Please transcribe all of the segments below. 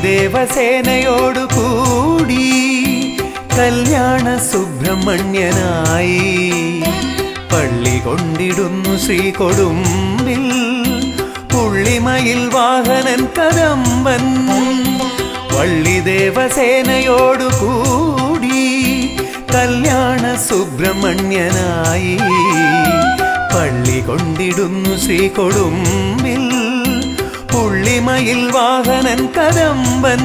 വള്ളിദേവസേനയോടു കൂടി കല്യാണ സുബ്രഹ്മണ്യനായി പള്ളി കൊണ്ടിടുന്നു ശ്രീകൊടുമ്പിൽ പുള്ളിമയിൽ വാഹനൻ കദംബൻ. വള്ളിദേവസേനയോടു കൂടി കല്യാണ സുബ്രഹ്മണ്യനായി പള്ളി കൊണ്ടിടുന്നു ശ്രീകൊടുമ്പിൽ പുള്ളിമയിൽ വാഹനൻ കദംബൻ.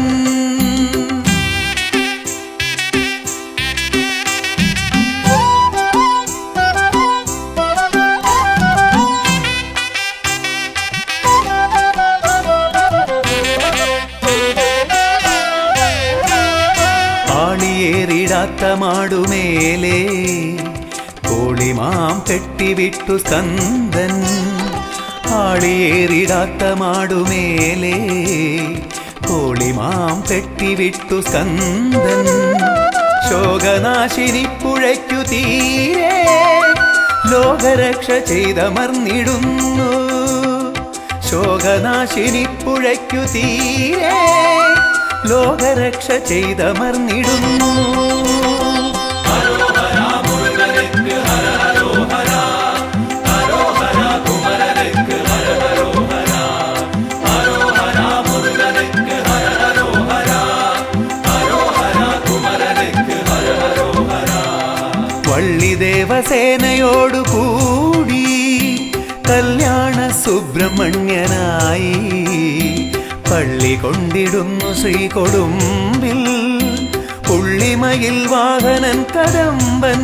ആളിയേറിടാത്ത മാടുമേലേ കോളിമാം കെട്ടിവിട്ടു സ്കന്ദൻ. ആളിയേറിടാത്ത മാടുമേലേ കോളിമാം കെട്ടിവിട്ടു സ്കന്ദൻ. ശോകനാശിനി പുഴയ്ക്കു തീരെ ലോകരക്ഷ ചെയ്തമർന്നിടുന്നു. ശോകനാശിനി പുഴയ്ക്കു തീരെ ലോകരക്ഷ ചെയ്തമർന്നിടുന്നു. വള്ളിദേവസേനയോടു കൂടി കല്യാണ സുബ്രഹ്മണ്യനായി പള്ളി കൊണ്ടിടുന്നു ശ്രീകൊടുമ്പിൽ പുള്ളിമയിൽ വാഹനൻ കദംബൻ.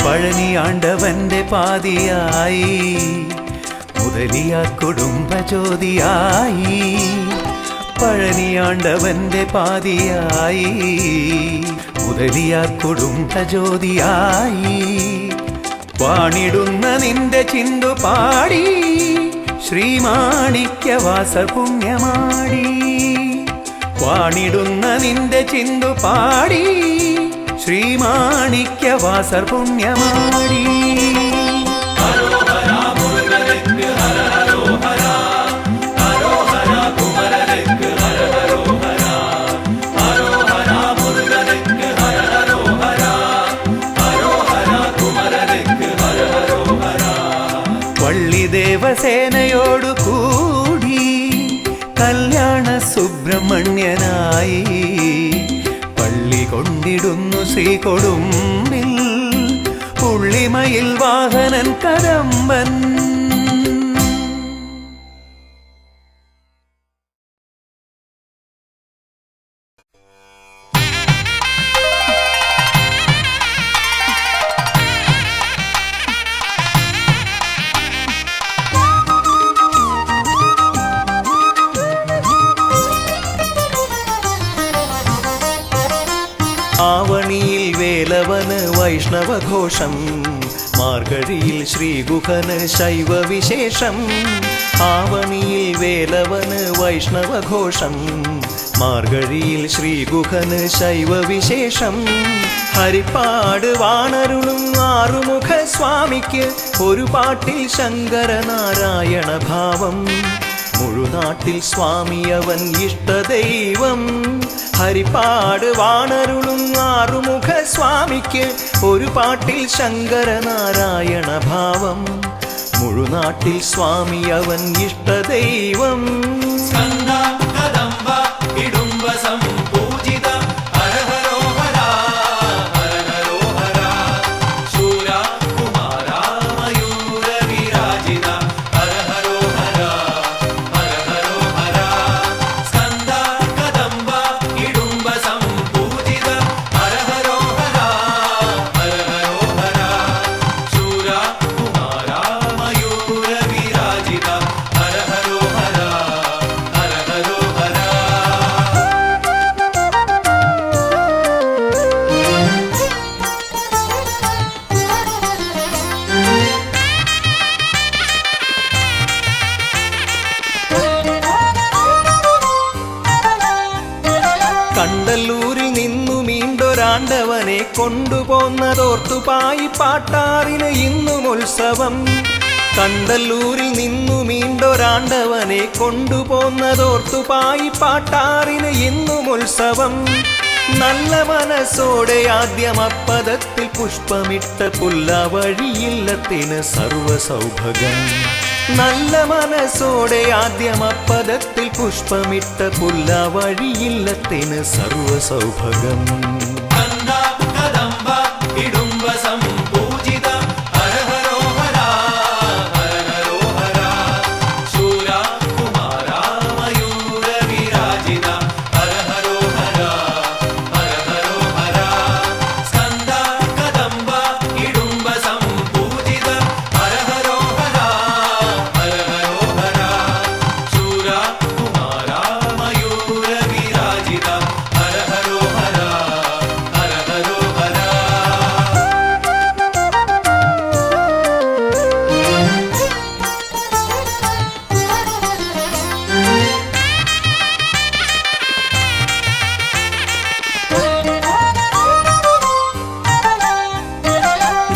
പഴനിയാണ്ടവന്റെ പാതിയായി മുതലിയാർ കുടുംബജ്യോതിയായി. പഴനിയാണ്ടവന്റെ പാതിയായി മുതലിയാർ കുടുംബജ്യോതിയായി. വാണിടുന്ന നിന്റെ ചിന്തു പാടി ശ്രീമാണിക്യവാസർ പുണ്യമാടി. വാണിടുന്ന നിന്റെ ചിന്തു പാടി ശ്രീമാണിക്യവാസർ പുണ്യമാടി. വള്ളിദേവസേനയോടു കൂടി കല്യാണ സുബ്രഹ്മണ്യനായി പള്ളി കൊണ്ടിടുന്നു ശ്രീകൊടുമ്പിൽ പുള്ളിമയിൽ വാഹനൻ കദംബൻ. ആവണിയിൽ വേലവന് വൈഷ്ണവഘോഷം മാർഗഴിയിൽ ശ്രീഗുഹന് ശൈവവിശേഷം. ആവണിയിൽ വേലവന് വൈഷ്ണവഘോഷം മാർഗഴിയിൽ ശ്രീഗുഹന് ശൈവവിശേഷം. ഹരിപ്പാട് വാണരുളും ആറുമുഖ സ്വാമിക്ക് ഒരു പാട്ടിൽ ശങ്കരനാരായണ ഭാവം. മുഴുനാട്ടിൽ സ്വാമിയവൻ ഇഷ്ടദൈവം. ഹരിപ്പാട് വാണരുളും ആറുമുഖ സ്വാമിക്ക് ഒരു പാട്ടിൽ ശങ്കരനാരായണ ഭാവം. മുഴുനാട്ടിൽ സ്വാമിയവൻ ഇഷ്ടദൈവം. ആണ്ടവനെ കൊണ്ടുപോന്നതോർത്തുപായി പാട്ടാറിന് ഇന്നും ഉത്സവം. കണ്ടല്ലൂരിൽ നിന്നു മീണ്ടൊരാണ്ടവനെ കൊണ്ടുപോന്നതോർത്തുപായി പാട്ടാറിന് ഇന്നും ഉത്സവം. നല്ല മനസ്സോടെ ആദ്യം അപ്പദത്തിൽ പുഷ്പമിട്ട പുല്ലാവഴിയില്ലത്തിന് സർവസൗഭഗം. നല്ല മനസ്സോടെ ആദ്യം അപ്പദത്തിൽ പുഷ്പമിട്ട പുല്ലാവഴിയില്ലത്തിന് സർവസൗഭഗം.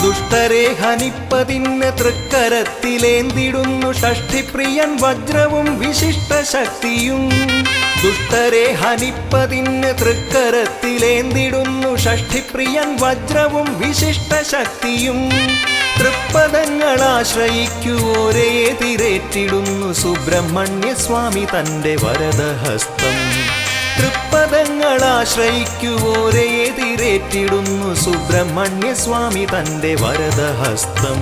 ദുഷ്ടരെ ഹനിപ്പതിന് തൃക്കരത്തിലേന്തിടുന്നു ഷഷ്ഠിപ്രിയൻ വജ്രവും വിശിഷ്ട ശക്തിയും. ദുഷ്ടരെ ഹനിപ്പതിന് തൃക്കരത്തിലേന്തിടുന്നു ഷഷ്ഠിപ്രിയൻ വജ്രവും വിശിഷ്ട ശക്തിയും. തൃപ്പദങ്ങളാശ്രയിക്കുവോരെ എതിരേറ്റിടുന്നു സുബ്രഹ്മണ്യസ്വാമി തന്റെ വരദഹസ്തം. തൃപ്പദങ്ങളാശ്രയിക്കുവോരെ എതിരേറ്റിടുന്നു സുബ്രഹ്മണ്യസ്വാമി തന്റെ വരദഹസ്തം.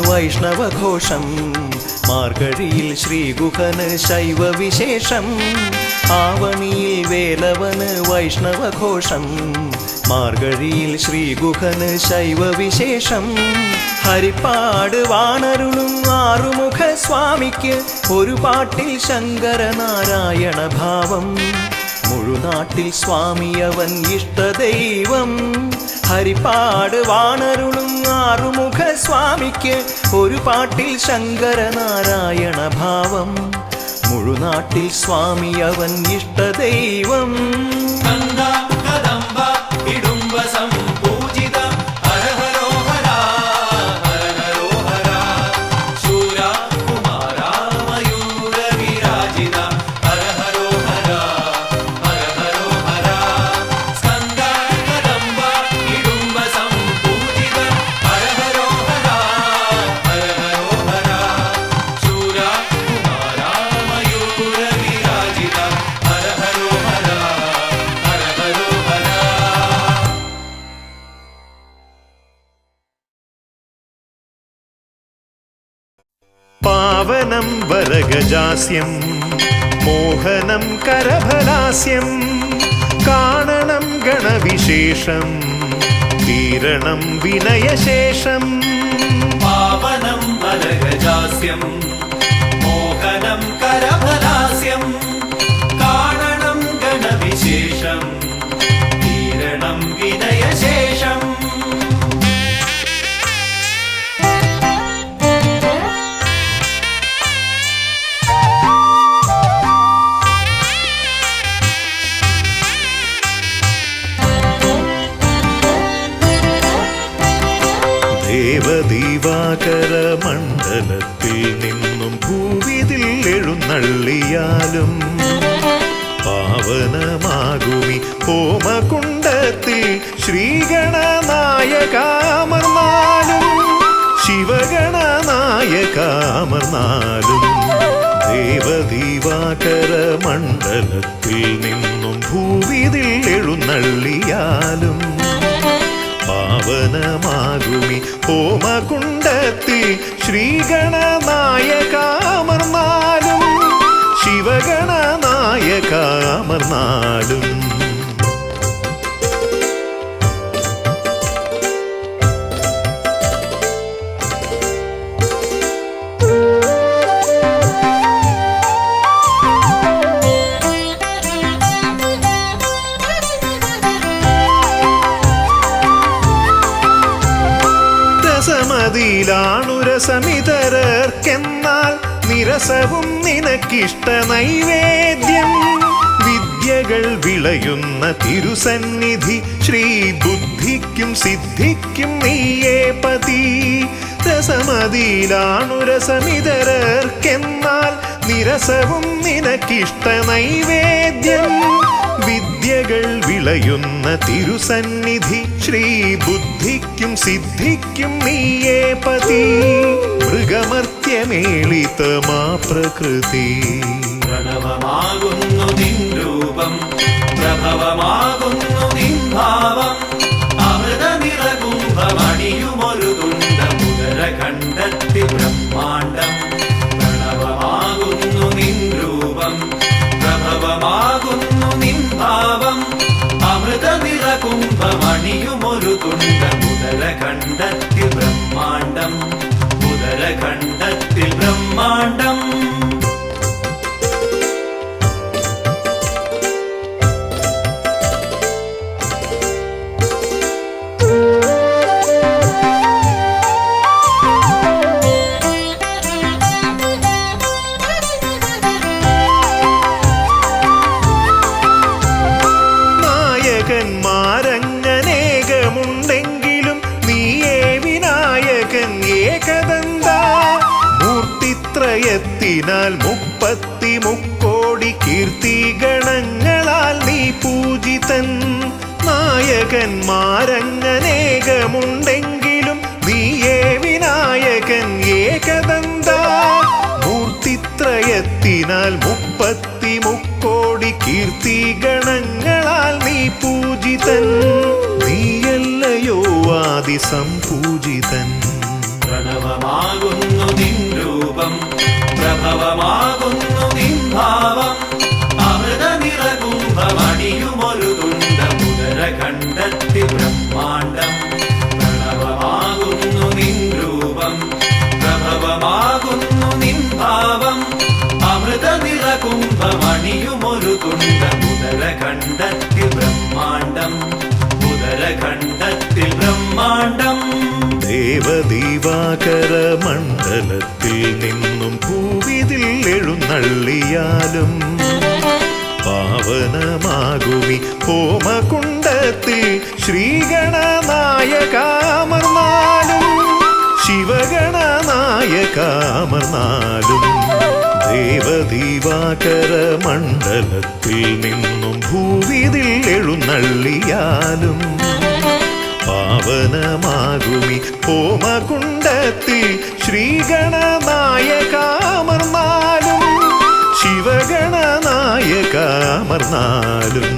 വൈഷ്ണവഘോഷം മാർഗഴിയിൽ ശ്രീഗുഹന് ശൈവവിശേഷം. ആവണിയിൽ വേലവന് വൈഷ്ണവഘോഷം മാർഗഴിയിൽ ശ്രീഗുഹന് ശൈവവിശേഷം. ഹരിപ്പാട് വാണരുളും ആറുമുഖ സ്വാമിക്ക് ഒരു പാട്ടിൽ ശങ്കരനാരായണ ഭാവം. മുഴുനാട്ടിൽ സ്വാമിയവൻ ഇഷ്ടദൈവം. ഹരിപ്പാട് വാണരുളും ആറുമുഖ സ്വാമിക്ക് ഒരു പാട്ടിൽ ശങ്കരനാരായണ ഭാവം. മുഴുനാട്ടിൽ സ്വാമിയവൻ ഇഷ്ടദൈവം. പാവനം വരഗജാസ്യം മോഹനം കരഫലാസ്യം. കാണണം ഗണവിശേഷം തീരണം വിനയശേഷം. പാവനം വരഗജാസ്യം മോഹനം കരഫലാസ്യം. കാണണം ഗണവിശേഷം തീരണം വിനയശേഷം. ദേവദീവാകര മണ്ഡലത്തിൽ നിന്നും ഭൂവിതിൽ എഴുന്നള്ളിയാലും പാവനമാകുമി ഹോമകുണ്ടത്തിൽ ശ്രീഗണനായകാമർന്നാലും ശിവഗണനായകാമർന്നാലും. ദേവദീവാകര മണ്ഡലത്തിൽ നിന്നും ഭൂവിതിൽ എഴുന്നള്ളിയാലും പാവനമാകുമി ഹോമകുണ്ടത്തിൽ ശ്രീഗണനായകാമർന്നാലും ശിവഗണനായകാമർന്നാലും. അമർന്നാലും രസമതിയിലാണുരസമിതരർക്കെന്നാൽ നിരസവും നിനക്കിഷ്ട നൈവേദ്യം വിദ്യകൾ വിളയുന്ന തിരുസന്നിധി ശ്രീബുദ്ധിക്കും സിദ്ധിക്കും നീയേ പതി രസമതിയിലാണുരസമിതരർക്കെന്നാൽ നിരസവും നിനക്കിഷ്ട നൈവേദ്യം വിദ്യകൾ വിളയുന്ന തിരുസന്നിധി ശ്രീബുദ്ധിക്കും സിദ്ധിക്കും നീയേ പതി മൃഗമർത്യമേളിതമാ പ്രകൃതി പ്രണവമാകുന്നു നിൻ രൂപം പ്രഭവമാകുന്നു നിൻ ഭാവം അമൃത നിറകുംഭമണിയുമൊരു തുണ്ട മുതര കണ്ടെത്തി ബ്രഹ്മാണ്ടം പ്രണവമാകുന്നു നിൻ രൂപം പ്രഭവമാകുന്നു നിൻ ഭാവം അമൃത നിറകുംഭമണിയുമൊരു തുണ്ട മുതര കണ്ടെത്തി ബ്രഹ്മാണ്ടം മുതര കണ്ടെത്തി ബ്രഹ്മാണ്ടം നായകന്മാരങ്ങനേകമുണ്ടെങ്കിലും നീയേ വിനായകൻ ഏകദന്ത മൂർത്തിത്രയത്തിനാൽ 33 കീർത്തി ഗണങ്ങളാൽ നീ പൂജിതൻ നായകന്മാരങ്ങനേകമുണ്ടെങ്കിലും നീയേ വിനായകൻ ഏകദന്ത മൂർത്തിത്രയത്തിനാൽ 33 കീർത്തി ഗണങ്ങളാൽ നീ പൂജിതൻ നീയല്ലയോ ആദി സംപൂജിതൻ പ്രണവമാകുന്നു നിൻ രൂപം പ്രഭവമാകുന്നു നിൻ ഭാവം അമൃത നിറകുംഭമണിയുമൊരു തുണ്ട മുതര കണ്ടെത്തി ബ്രഹ്മാണ്ടം പ്രണവമാകുന്നു നിൻ രൂപം പ്രഭവമാകുന്നു നിൻ ഭാവം അമൃത നിറകുംഭമണിയുമൊരു തുണ്ട മുതര കണ്ടെത്തി ബ്രഹ്മാണ്ടം മുതര കണ്ടെത്തി ബ്രഹ്മാണ്ടം ദേവദീവാകര മണ്ഡലത്തിൽ നിന്നും ഭൂവിതിൽ എഴുന്നള്ളിയാലും പാവനമാകുമി ഹോമകുണ്ടത്തിൽ ശ്രീഗണനായകാമർന്നാലും ശിവഗണനായകാമർന്നാലും ദേവദീവാകര മണ്ഡലത്തിൽ നിന്നും ഭൂവിതിൽ എഴുന്നള്ളിയാലും പാവനമാകുമി ഹോമകുണ്ടത്തിൽ ശ്രീഗണനായകാമർന്നാലും ശിവഗണനായകാമർന്നാലും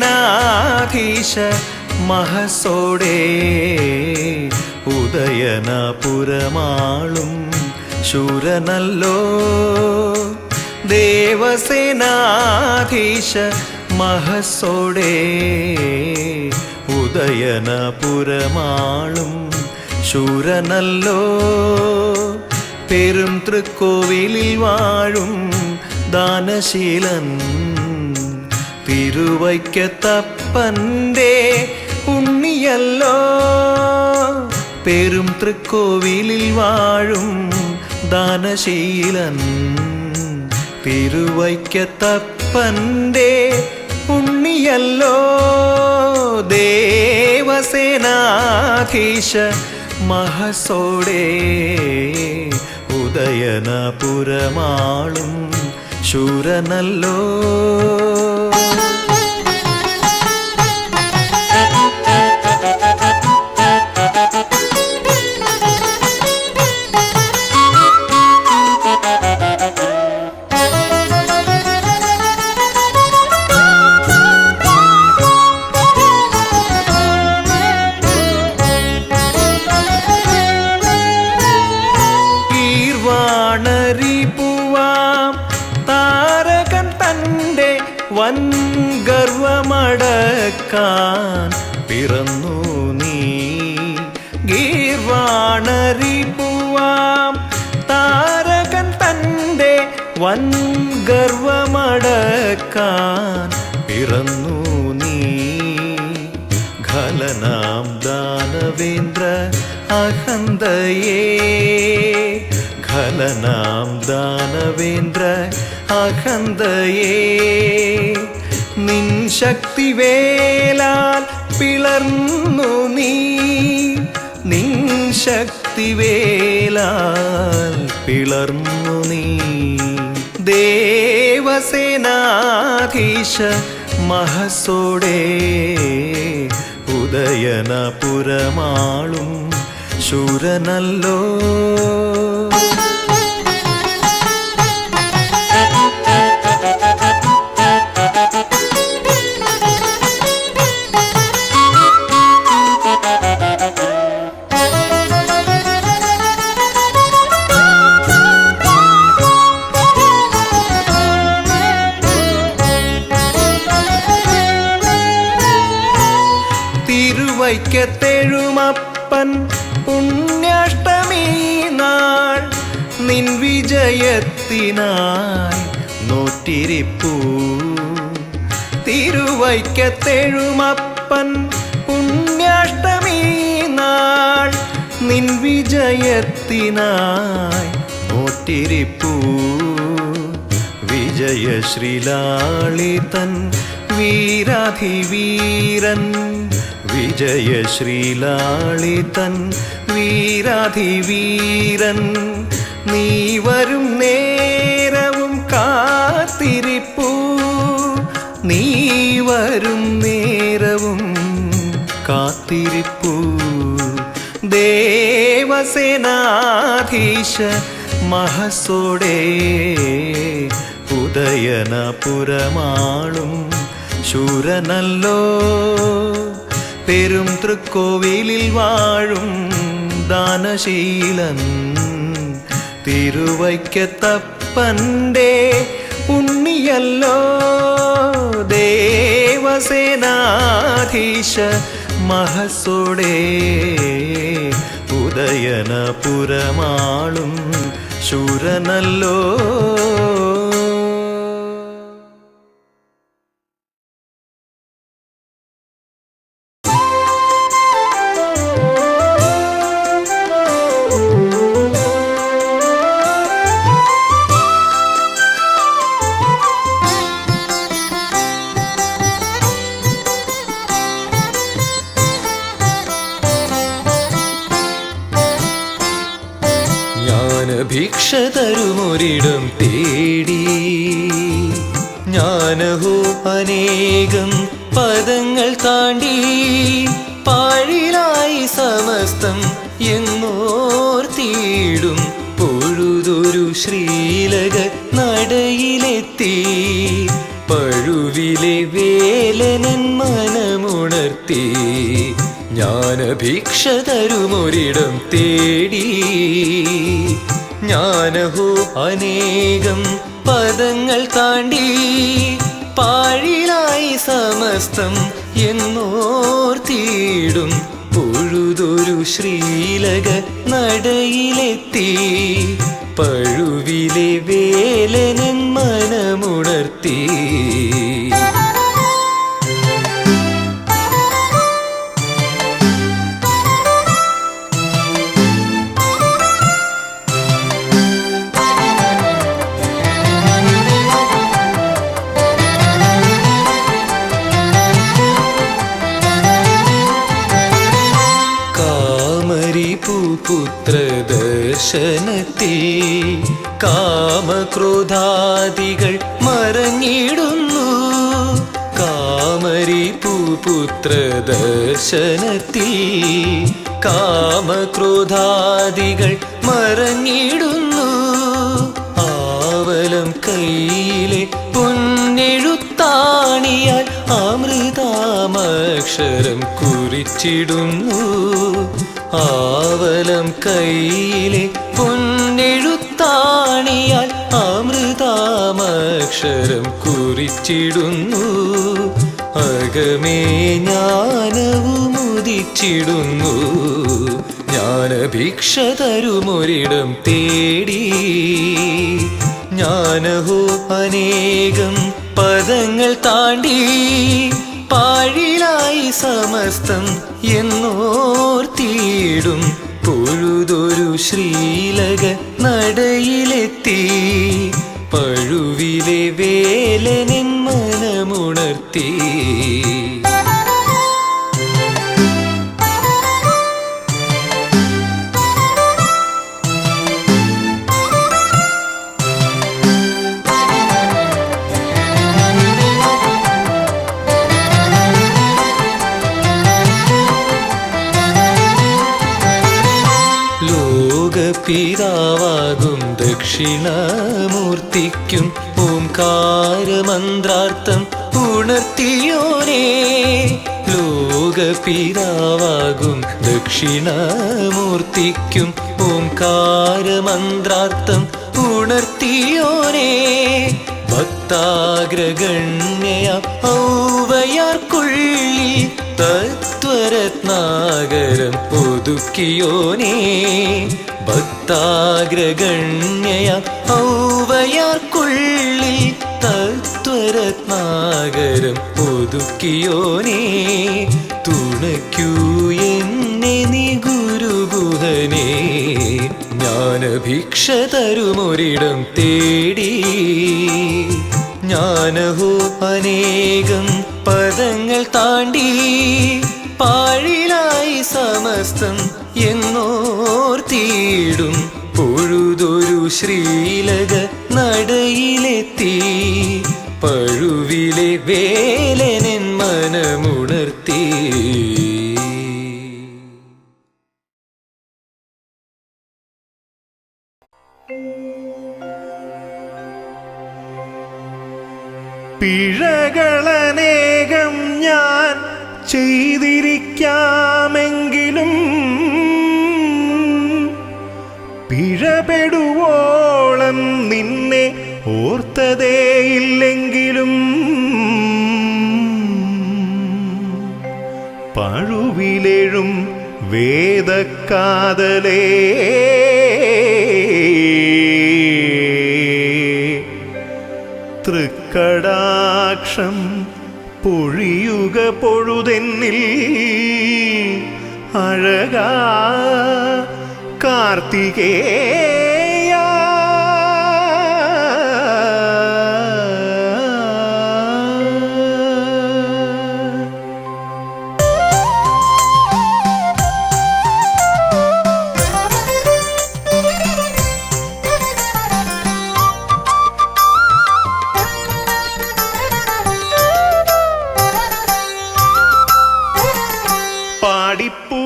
ദേവസേനാധീശ മഹസോടെ ഉദയനപുരമാളും ശൂരനല്ലോ ദേവസേനാധീശ മഹസോടെ ഉദയനപുരമാളും ശൂരനല്ലോ പെരും തൃക്കോവിലിൽ വാഴും ദാനശീലൻ തിരുവൈക്കത്തപ്പൻ്റെ ഉണ്ണിയല്ലോ പെരും തൃക്കോവിലിൽ വാഴും ദാനശീലൻ തിരുവൈക്കത്തപ്പൻ്റെ ഉണ്ണിയല്ലോ ദേവസേനാധീശ മഹസോടെ ഉദയനപുരമാളും ശൂരനല്ലോ. പൂവാം താരകൻ തൻ്റെ വൻ ഗർവമടക്കാൻ പിറന്നു നീ. ഗീർവാണരി പൂവാം താരകൻ തൻ്റെ വൻ ഗർവമടക്കാൻ പിറന്നു നീ. ഖലനാം ദാനവേന്ദ്ര അഹന്തയേ, ഖലനാം ദാനവേന്ദ്ര അഹന്തയേ. നിൻ ശക്തിവേലാൽ പിളർന്നു നീ, നിൻ ശക്തിവേലാൽ പിളർന്നു നീ. ദേവസേനാധീശ മഹസോടെ ഉദയനപുരമാളും ശൂരനല്ലോ. തിരുവൈക്കത്തെഴുമപ്പൻ പുണ്യാഷ്ടമി നാൾ നിൻ വിജയത്തിനായി നോറ്റിരിപ്പൂ. തിരുവൈക്കത്തെഴുമപ്പൻ പുണ്യാഷ്ടമി നാൾ നിൻ വിജയത്തിനായി നോറ്റിരിപ്പൂ. വിജയശ്രീലാളിതൻ വീരാധിവീരൻ, വിജയശ്രീലാളിതൻ വീരാധിവീരൻ. നീ വരും നേരവും കാത്തിരിപ്പൂ, നീ വരും നേരവും കാത്തിരിപ്പൂ. ദേവസേനാധീശ മഹസോടെ ഉദയനപുരമാളും ശൂരനല്ലോ. പെരും തൃക്കോവിലിൽ വാഴും ദാനശീലൻ, തിരുവൈക്കത്തപ്പൻ്റെ ഉണ്ണിയല്ലോ. ദേവസേനാധീശ മഹസോടെ ഉദയനപുരമാളും ശൂരനല്ലോ. ഭിക്ഷ തരുമൊരിടം തേടി ഞാനഹോ അനേകം പദങ്ങൾ താണ്ടി. പാഴിലായി സമസ്തം എന്നോർത്തിയിടും പൊഴുതൊരു ശ്രീലക നടയിലെത്തി. പഴുവിലെ വേലനൻ മനമുണർത്തി. ജ്ഞാനഭിക്ഷ തരുമൊരിടം തേടി ഞാനഹോ അനേകം പദങ്ങൾ താണ്ടി. പാഴിലായി സമസ്തം എന്നോർത്തിയിടും പൊഴുതൊരു ശ്രീലക നടയിലെത്തി. പഴുവിലെ വേലനൻ മനമുണർത്തി. പൂപുത്ര ദർശനത്തിൽ കാമക്രോധാദികൾ മറഞ്ഞിടുന്നു. കാമരി പൂപുത്ര ദർശനത്തിൽ കാമക്രോധാദികൾ മറഞ്ഞിടുന്നു. ആവലം കയ്യിലെ പൊന്നെഴുത്താണിയാൽ അമൃതാമക്ഷരം കുറിച്ചിടുന്നു. ആവലം കയ്യിലെ പൊന്നെഴുത്താണിയാൽ അമൃതാമക്ഷരം കുറിച്ചിടുന്നു. അകമേ ജ്ഞാനവുമുദിച്ചിടുന്നു. ജ്ഞാനഭിക്ഷ തരുമൊരിടം തേടി ഞാനഹോ അനേകം പദങ്ങൾ താണ്ടി പാഴിലായി സമസ്തം എന്നോർത്തിയിടും പൊഴുതൊരു ശ്രീലക നടയിലെത്തി. പഴുവിലെ വേലനെൻ മനമുണർത്തി. പിതാവാകും ദക്ഷിണമൂർത്തിക്കും ഓംകാരമന്ത്രാർത്ഥം ഉണർത്തിയോനേ. ലോകപിതാവാകും ദക്ഷിണമൂർത്തിക്കും ഓംകാരമന്ത്രാർത്ഥം ഉണർത്തിയോനേ. ഭക്താഗ്രഗണ്യ ഔവയാർക്കുള്ളിൽ തത്വരത്നാകരം ഒതുക്കിയോനേ. ഭക്താഗ്രഗണ്യ ഔവയാർക്കുള്ളിൽ തത്വരത്നാകരം ഒതുക്കിയോനേ. തുണയ്ക്കൂ എന്നെ നീ ഗുരുഗുഹനേ. ജ്ഞാനഭിക്ഷ തരുമൊരിടം തേടി ഞാനഹോ അനേകം പദങ്ങൾ താണ്ടി പാഴിലായി സമസ്തം എന്നോർത്തിയിടും പൊഴുതൊരു ശ്രീലക നടയിലെത്തി. പഴുവിലെ വേലനെൻ മനമുണർത്തി. പിഴകളനേകം ഞാൻ ചെയ്തിരിക്കാമെങ്കിലും പിഴപെടുവോളം നിന്നെ ഓർത്തതേയില്ലെങ്കിലും പഴുവിലെഴും വേദക്കാതലേ തൃക്കടാക്ഷം പൊഴിയുക പൊഴുതെന്നിൽ അഴകാ കാർത്തികേയ.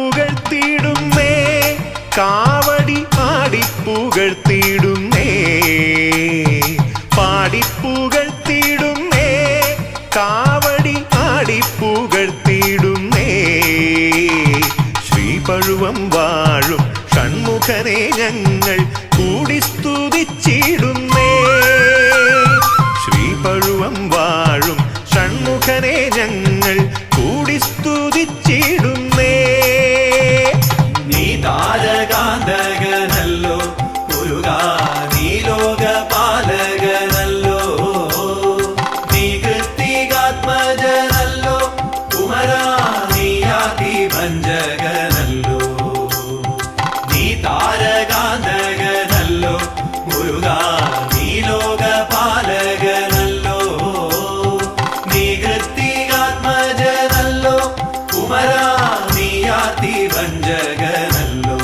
പാടിപ്പുകഴ്ത്തിടുന്നേ കാവടി ആടിപ്പുകഴ്ത്തിടുന്നേ. പാടിപ്പുകഴ്ത്തിടുന്നേ കാവടി ആടിപ്പുകഴ്ത്തിടുന്നേ. ശ്രീപഴുവം വാഴും ഷൺമുഖനെ ഞങ്ങൾ കൂടി സ്തുതിച്ചിടുന്നേ. ശ്രീപഴുവം വാഴും ഷൺമുഖനെ ഞങ്ങൾ കൂടി സ്തുതിച്ചിടുന്നേ. നീ താരകാന്തകനല്ലോ മുരുകാ, നീ ലോകപാലകനല്ലോ. നീ കൃത്തികാത്മജനല്ലോ കുമരാ, നീ ആദിഭഞ്ജകനല്ലോ. നീ താരകാന്തകനല്ലോ മുരുകാ, നീ ലോകപാലകനല്ലോ. നീ കൃത്തികാത്മജനല്ലോ കുമരാ, നീ ആദിഭഞ്ജകനല്ലോ.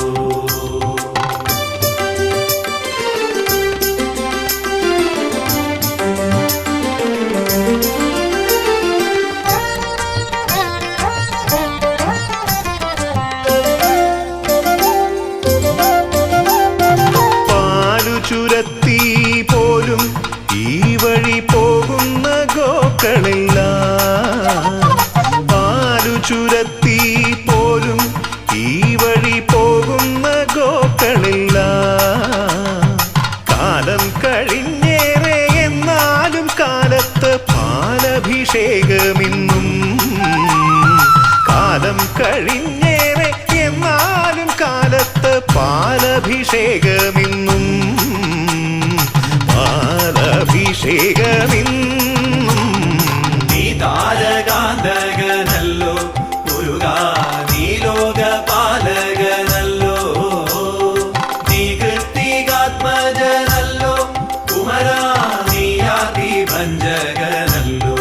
കഴിഞ്ഞേറെ എന്നാലും കാലത്ത് പാലഭിഷേകമിന്നും നീ താരകാന്തകനല്ലോ മുരുകാ, നീ ലോകപാലകനല്ലോ, നീ കൃത്തികാത്മജനല്ലോ കുമരാ, നീ ആദിഭഞ്ജകനല്ലോ.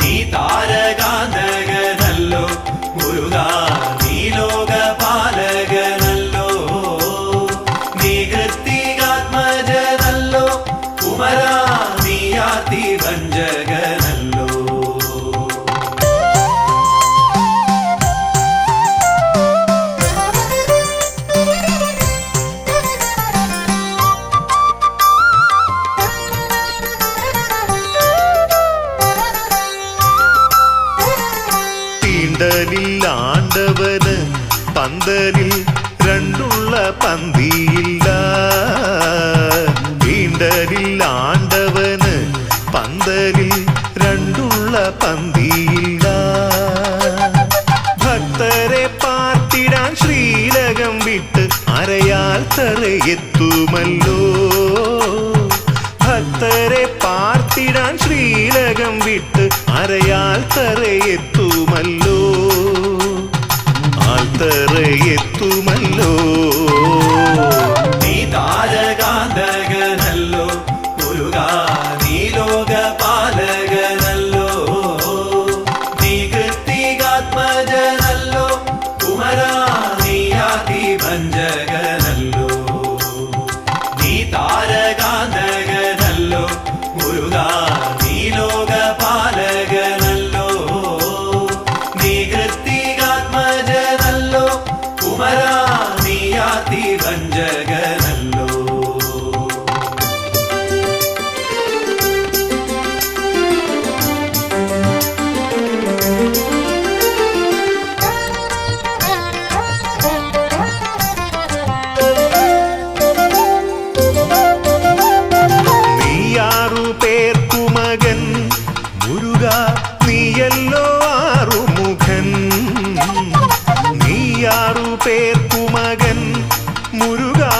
നീ താരകാന്തകനല്ലോ മുരുകാ, നീ ലോകപാലകനല്ലോ, നീ കൃത്തികാത്മജനല്ലോ കുമരാ, നീ ആദിഭഞ്ജകനല്ലോ. തീണ്ടലില്ലാണ്ടവന് പന്തലിൽ രണ്ടുള്ള പന്തിയില്ല. തീണ്ടലില്ലാണ്ടവന് പന്തലിൽ രണ്ടുള്ള പന്തിയില്ല. ഭക്തരെ പാർത്തിടാൻ ശ്രീലകം വിട്ട് അരയാൽ തറയെത്തുമല്ലോ. ഭക്തരെ പാർത്തിടാൻ ശ്രീലകം വിട്ട് അരയാൽ തറയെത്തുമല്ലോ. ആൽത്തറയെത്തുമല്ലോ. നീ താരകാന്തകനല്ലോ മുരുകാ, നീ ലോകപാലകനല്ലോ, നീ കൃത്തികാത്മജനല്ലോ കുമരാ, നീ ആദിഭഞ്ജകനല്ലോ. നീ താരകാന്തകനല്ലോ മുരുകാ, നീ ലോകപാലകനല്ലോ, നീ കൃത്തികാത്മജനല്ലോ കുമരാ, നീ ആദിഭഞ്ജകനല്ലോ. നീയാറു പേർക്കു മകൻ മുരുകാ, നീയല്ലോ ആറുമുഖൻ. നീയാറു പേർക്കു മകൻ മുരുകാ,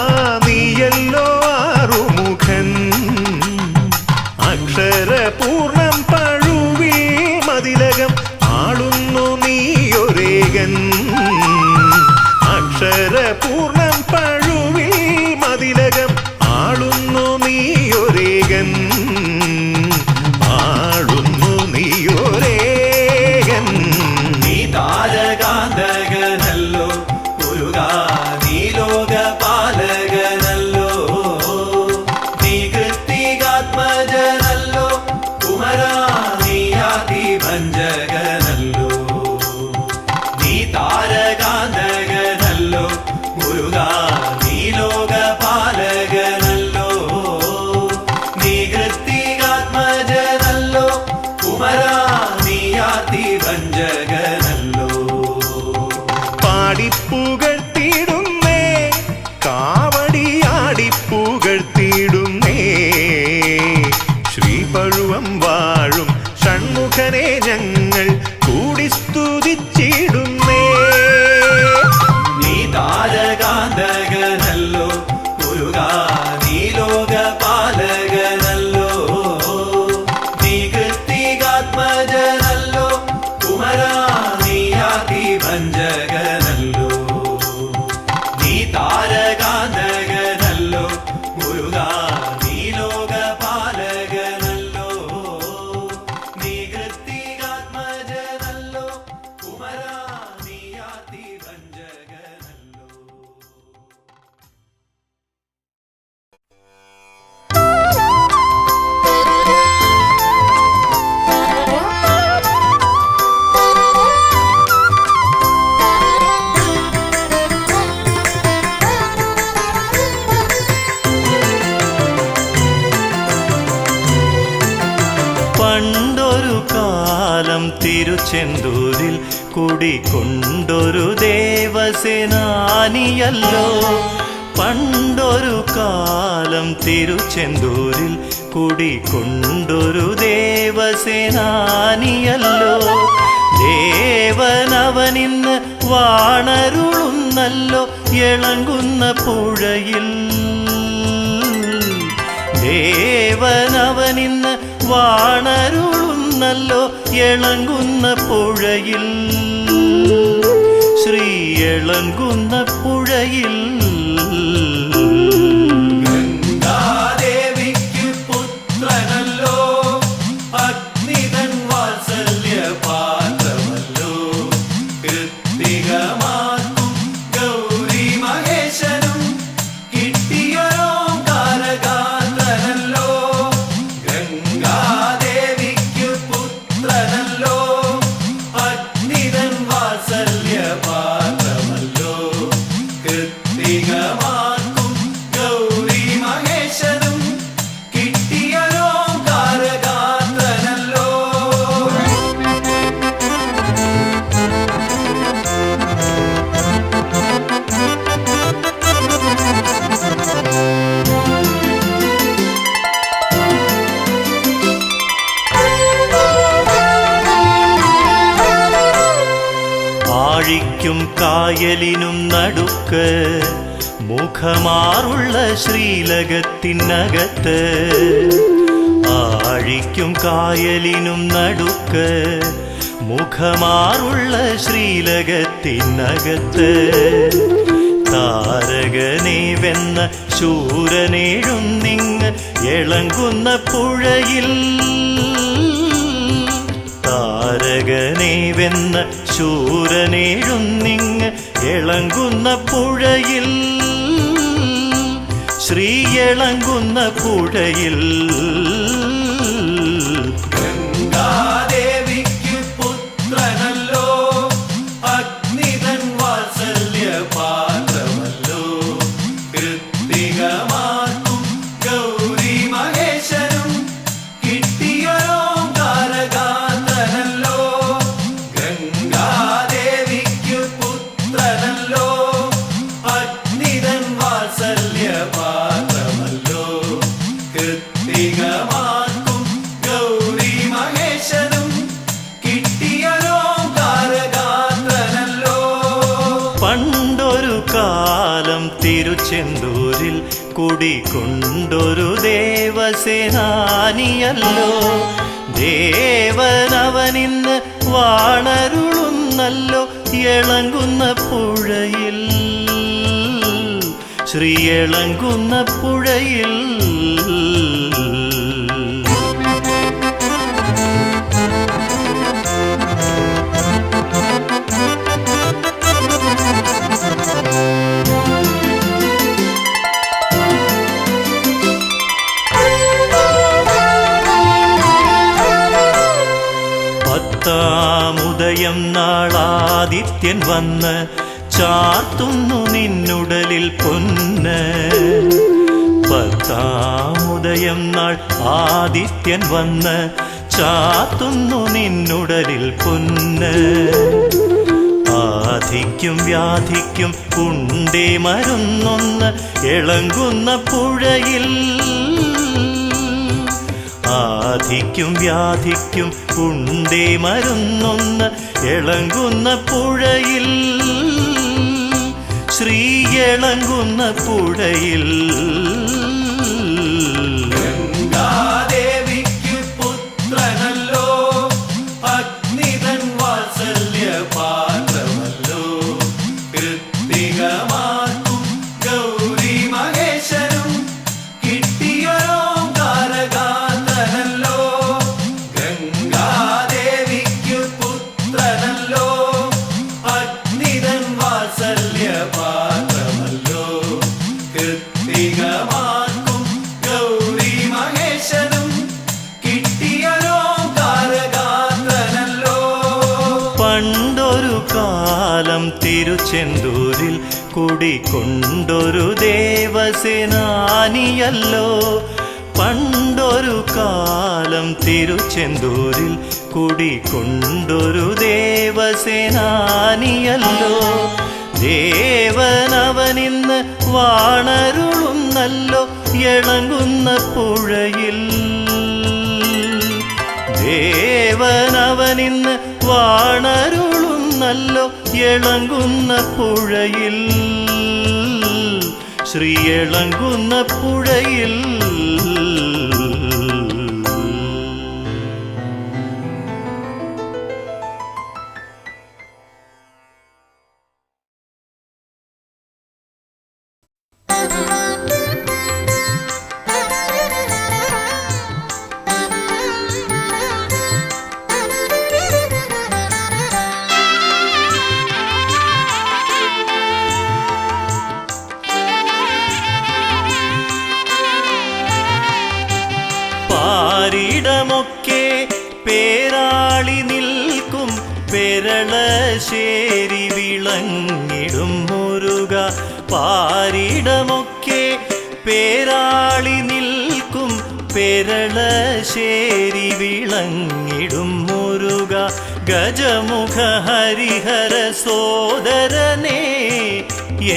നീയല്ലോ ആറുമുഖൻ. അക്ഷരപൂർണം പഴുവിൽ മതിലകം ആളുന്നു നീയൊരേകൻ. അക്ഷരപൂർണം പഴുവിൽ മതിലകം ആളുന്നു നീയൊരേകൻ. ആളുന്നു നീയൊരേകൻ. നീ താരകാന്തകനല്ലോ മുരുകാ, നീ ലോകപാലകനല്ലോ, നീ കൃത്തികാത്മജനല്ലോ കുമരാ, നീ ആദിഭഞ്ജകനല്ലോ. നീ താരകാന്തകനല്ലോ മുരുകാ, നീ ലോകപാലകനല്ലോ, നീ കൃത്തികാത്മജനല്ലോ കുമരാ, നീ ആദിഭഞ്ജകനല്ലോ. പാടിപ്പുകഴ്ത്തിയിടുന്നേ, കാവടിയാടിപ്പുകഴ്ത്തിയിടുന്നേ. ശ്രീപഴുവം വാഴും ഷൺമുഖനെ ഞങ്ങൾ കൂടി സ്തുതിച്ചിടുന്നേ. നീ താരകാന്തകനല്ലോ മുരുകാ, നീ ലോകപാലകനല്ലോ, നീ കൃത്തികാത്മജനല്ലോ കുമരാ, നീ ആദിഭഞ്ജകനല്ലോ. നീ താരകാന്തകനല്ലോ മുരുകാ, നീ ലോകപാലകനല്ലോ, നീ കൃത്തികാത്മജനല്ലോ കുമരാ, നീ ആദിഭഞ്ജകനല്ലോ. പണ്ടൊരു കാലം തിരുച്ചെന്തൂരിൽ കുടികൊണ്ടൊരു ദേവസേനാനിയല്ലോ. പണ്ടൊരു കാലം തിരുച്ചെന്തൂരിൽ കുടികൊണ്ടൊരു ദേവസേനാനിയല്ലോ. ദേവനവനിന്ന് വാണരുളുന്നല്ലോ ഇളങ്കുന്ന പുഴയിൽ. ദേവനവനിന്ന് വാണരുളുന്നല്ലോ ഇളങ്കുന്ന പുഴയിൽ. ശ്രീ ഇളങ്കുന്ന പുഴയിൽ. ഗംഗാദേവിക്ക് പുത്രനല്ലോ അഗ്നിതൻ വാത്സല്യ പാത്രമല്ലോ. കൃത്തികമാക്കും ഗൗരി മഹേശനും കിട്ടിയോങ്കാരകാന്തനല്ലോ. ഗംഗാദേവിക്ക് പുത്രനല്ലോ അഗ്നിതൻ വാത്സല്യ പാത്രമല്ലോ. കൃത്തികമാക്കും ഗൗരി മഹേശനും കിട്ടിയോങ്കാരകാന്തനല്ലോ. ആഴിക്കും കായലിനും നടുക്ക് മുഖമാറുള്ള ശ്രീലകത്തിനകത്ത്. ആഴിക്കും കായലിനും നടുക്ക് മുഖമാറുള്ള ശ്രീലകത്തിനകത്ത്. താരകനെ വെന്ന ശൂരനെഴുന്നിങ് ഇളങ്കുന്ന പുഴയിൽ. താരകനെ വെന്ന ശൂരനെഴുന്നിങ് ഇളങ്കുന്ന പുഴയിൽ. ശ്രീ ഇളങ്കുന്ന പുഴയിൽ. ഗംഗാദേവിക്ക് പുത്രനല്ലോ അഗ്നിതൻ വാത്സല്യ പാത്രമല്ലോ. കൃത്തികമാക്കും ഗൗരി മഹേശനും കിട്ടിയോങ്കാരകാന്തനല്ലോ. ഗംഗാദേവിക്ക് പുത്രനല്ലോ അഗ്നിതൻ വാത്സല്യ പാത്രമല്ലോ. കൃത്തികമാക്കും ഗൗരി മഹേശനും കിട്ടിയോങ്കാരകാന്തനല്ലോ. പണ്ടൊരു കാലം തിരുച്ചെന്തൂരിൽ കുടികൊണ്ടൊരു ദേവസേനാനിയല്ലോ. ദേവനവനിന്ന് വാണരുളുന്നല്ലോ ഇളങ്കുന്ന പുഴയിൽ. ശ്രീ ഇളങ്കുന്ന പുഴയിൽ. പത്താമുദയം നാളാദിത്യൻ വന്ന് ചാർത്തുന്നു നിന്നുടലിൽ പൊന്ന്. പത്താമുദയം നാൾ ആദിത്യൻ വന്ന് ചാർത്തുന്നു നിന്നുടലിൽ പൊന്ന്. ആധിക്കും വ്യാധിക്കും ഉണ്ടേ മരുന്നൊന്ന് ഇളങ്കുന്ന പുഴയിൽ. ആധിക്കും വ്യാധിക്കും ഉണ്ടേ മരുന്നൊന്ന് ഇളങ്കുന്ന പുഴയിൽ. ശ്രീ ഇളങ്കുന്ന പുഴയിൽ. ഗംഗാദേവിക്ക് പുത്രനല്ലോ അഗ്നിതൻ വാത്സല്യ പാത്രമല്ലോ. കൃത്തികമാക്കും ഗൗരി മഹേശനും കിട്ടിയോങ്കാരകാന്തനല്ലോ. ഗംഗാദേവിക്ക് പുത്രനല്ലോ അഗ്നിതൻ വാത്സല്യ പാത്രമല്ലോ. കൃത്തികമാക്കും ഗൗരി മഹേശനും കിട്ടിയോങ്കാരകാന്തനല്ലോ. പണ്ടൊരു കാലം തിരുച്ചെന്തൂരിൽ കുടികൊണ്ടൊരു ദേവസേനാനിയല്ലോ. പണ്ടൊരു കാലം തിരുച്ചെന്തൂരിൽ കുടികൊണ്ടൊരു ദേവസേനാനിയല്ലോ. ദേവനവനിന്ന് വാണരുളുന്നല്ലോ ഇളങ്കുന്ന പുഴയിൽ. ദേവനവനിന്ന് വാണരുളുന്നല്ലോ എളങ്കുന്ന പുഴയിൽ, ശ്രീ എളങ്കുന്ന പുഴയിൽ. പാരിടമൊക്കെ പേരാളി നിൽക്കും പെരളശ്ശേരി വിളങ്ങിടും മുരുക. പാരിടമൊക്കെ പേരാളി നിൽക്കും പെരളശ്ശേരി വിളങ്ങിടും മുരുക. ഗജമുഖ ഹരിഹര സോദരനേ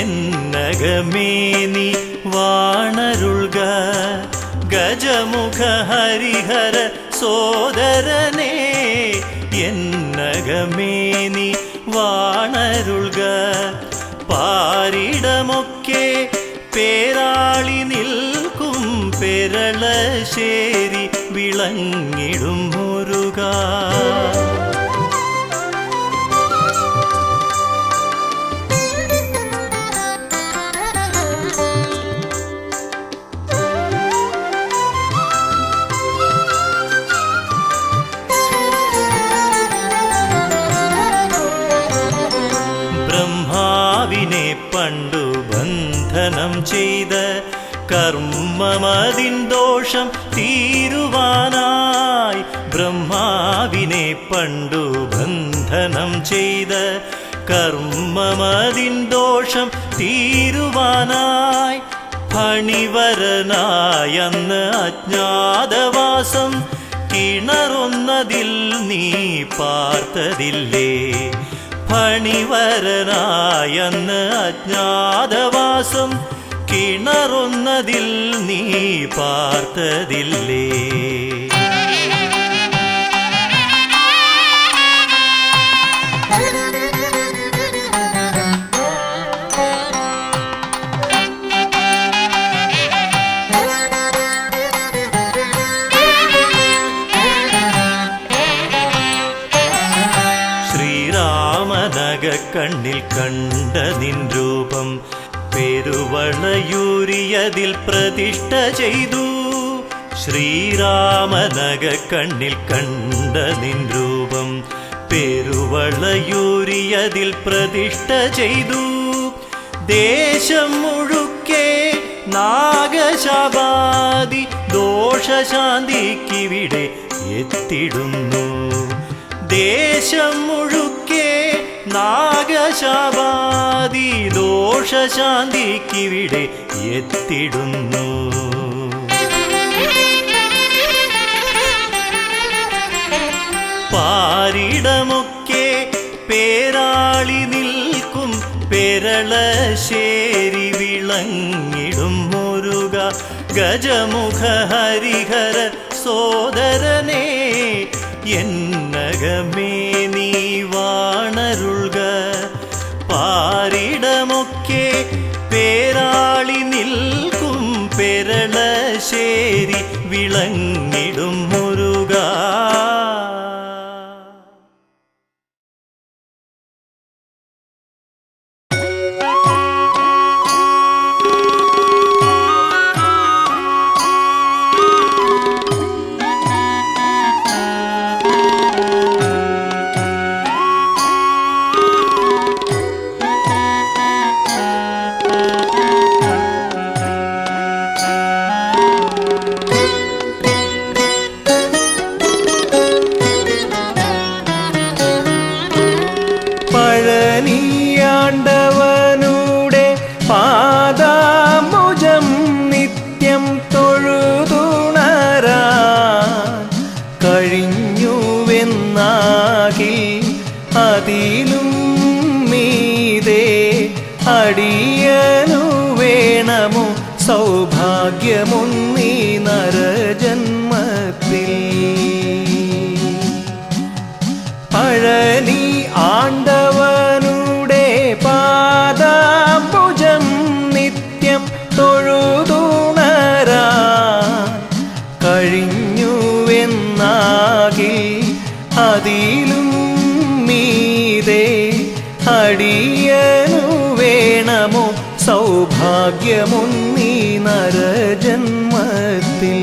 എന്നകമേ നീ വാണരുൾക. ഗജമുഖ ഹരിഹര സോദരനേ എന്നകമേ നീ വാണരുൾക. പാരിടമൊക്കെ പേരാളി നിൽക്കും പെരളശ്ശേരി വിളങ്ങിടും മുരുക. ബ്രഹ്മാവിനെ പണ്ടു ബന്ധനം ചെയ്ത കർമ്മമതിൻ ദോഷം തീരുവാനായി. ബ്രഹ്മാവിനെ പണ്ടു ബന്ധനം ചെയ്ത കർമ്മമതിൻ ദോഷം തീരുവാനായി. ഫണിവരനായന്ന് അജ്ഞാതവാസം കിണറൊന്നതിൽ നീ പാർത്തതില്ലേ. ഫണിവരനായന്ന് അജ്ഞാതവാസം കിണറൊന്നതിൽ നീ പാർത്തതില്ലേ. കണ്ണിൽ കണ്ട നിൻ രൂപം പെരുവളയൂരിയതിൽ പ്രതിഷ്ഠ ചെയ്തു. ശ്രീരാമനഗ കണ്ണിൽ കണ്ട നിൻ രൂപം പെരുവളയൂരിയതിൽ പ്രതിഷ്ഠ ചെയ്തു. ദേശം മുഴുക്കെ നാഗശാപാദി ദോഷശാന്തിക്കിവിടെ എത്തിടുന്നു. ദേശം മുഴുക്കെ നാഗശാപാദി ദോഷശാന്തിക്കിവിടെ എത്തിടുന്നു. പാരിടമൊക്കെ പേരാളി നിൽക്കും പെരളശ്ശേരി വിളങ്ങിടും മുരുക. ഗജമുഖ ഹരിഹര സോദരനേ എന്നകമേ നീ വാണരുൾക. പാരിടമൊക്കെ പേരാളി നിൽക്കും പെരളശ്ശേരി വിളങ്ങിടും മുരുക. പഴനിയാണ്ടവനുടെ പാദാംബുജം നിത്യം തൊഴുതുണരാൻ കഴിഞ്ഞുവെന്നാകിൽ അതിലും മീതെ അടിയനു വേണമോ സൗഭാഗ്യമൊന്നീ നരജന്മത്തിൽ. സൗഭാഗ്യമൊന്നീ നരജന്മത്തിൽ.